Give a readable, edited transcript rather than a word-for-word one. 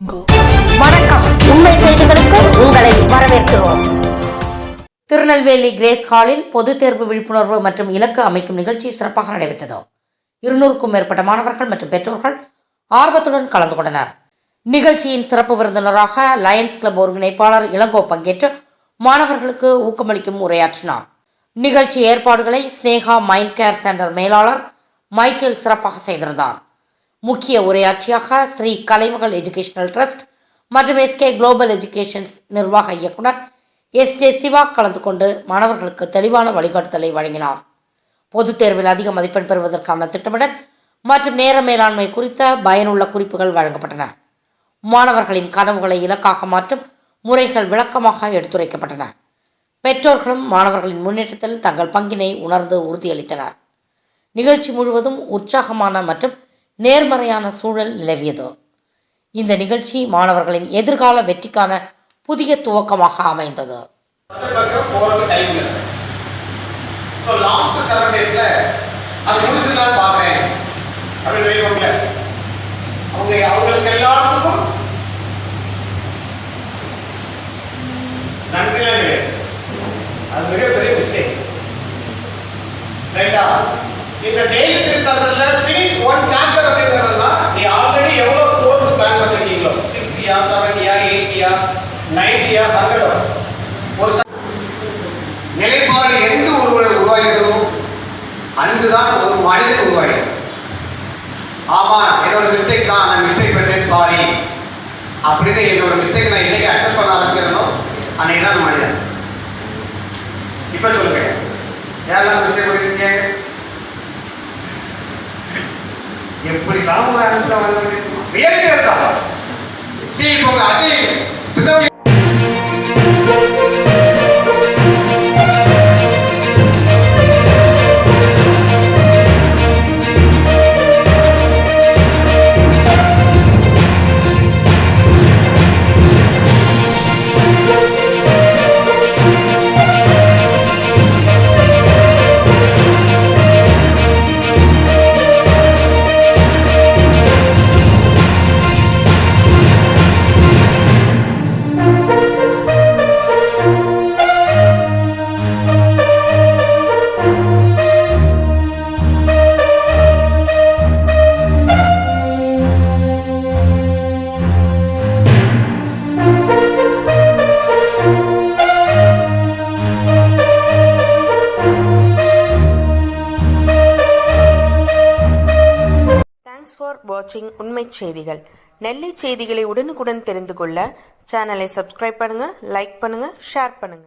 வணக்கம். உண்மை செய்திகளுக்கு உங்களை வரவேற்கிறோம். திருநெல்வேலி கிரேஸ் ஹாலில் பொதுத் தேர்வு விழிப்புணர்வு மற்றும் இலக்கு அமைக்கும் நிகழ்ச்சி சிறப்பாக நடைபெற்றது. 200க்கும் மேற்பட்ட மாணவர்கள் மற்றும் பெற்றோர்கள் ஆர்வத்துடன் கலந்து கொண்டனர். நிகழ்ச்சியின் சிறப்பு விருந்தினராக லயன்ஸ் கிளப் ஒருங்கிணைப்பாளர் இளங்கோ பங்கேற்று மாணவர்களுக்கு ஊக்கமளிக்கும் உரையாற்றினார். நிகழ்ச்சி ஏற்பாடுகளை ஸ்னேகா மைண்ட் கேர் சென்டர் மேலாளர் மைக்கேல் சிறப்பாக செய்திருந்தார். முக்கிய உரையாற்றியாக ஸ்ரீ கலைமகள் எஜுகேஷனல் ட்ரஸ்ட் மற்றும் எஸ்கே குளோபல் எஜுகேஷன்ஸ் நிர்வாக இயக்குனர் எஸ்ஜே சிவா கலந்து கொண்டு மாணவர்களுக்கு தெளிவான வழிகாட்டுதலை வழங்கினார். பொதுத் தேர்வில் அதிக மதிப்பெண் பெறுவதற்கான திட்டமிடல் மற்றும் நேர மேலாண்மை குறித்த பயனுள்ள குறிப்புகள் வழங்கப்பட்டன. மாணவர்களின் கனவுகளை இலக்காக மாற்றும் முறைகள் விளக்கமாக எடுத்துரைக்கப்பட்டன. பெற்றோர்களும் மாணவர்களின் முன்னேற்றத்தில் தங்கள் பங்கினை உணர்ந்து உறுதியளித்தனர். நிகழ்ச்சி முழுவதும் உற்சாகமான மற்றும் நேர்மறையான சூழல் நிலவியது. இந்த நிகழ்ச்சி மாணவர்களின் எதிர்கால வெற்றிக்கான புதிய துவக்கமாக அமைந்தது. இந்த டெய்லி திருத்தறதுல finish one chapter அப்படிங்கறதுனா நீ ஆல்ரெடி எவ்வளவு ஸ்கோர் பிளான் பண்ணிருக்கீங்களோ 60 யா 70 யா 80 யா 90 யா 100 ஒரு நிலைப்பாடு என்று ஒருவர் உருவாகிறதோ அன்றுதான் ஒரு மனிதன் உருவாகிறது. ஆமா என்னோட மிஸ்டேக் தான், நான் மிஸ்டேக் பண்ணேன், சாரி அப்படின்னு என்னோட மிஸ்டேக் நான் இன்னைக்கு அக்செப்ட் பண்ண ஆரம்பிக்கிறேனோ அன்னைக்கு தான் மனிதன். இப்ப சொல்லுங்க, யாரெல்லாம் மிஸ்டேக் பண்ணிருக்கீங்க? எப்படி ராம அரசுல வந்து ரியலிட்டி இருக்கா? சரி போங்க அஜய் திருநெல்வேலி ஃபார் வாட்சிங் உண்மை செய்திகள். நெல்லை செய்திகளை உடனுக்குடன் தெரிந்து கொள்ள சேனலை சப்ஸ்கிரைப் பண்ணுங்க, லைக் பண்ணுங்க, ஷேர் பண்ணுங்க.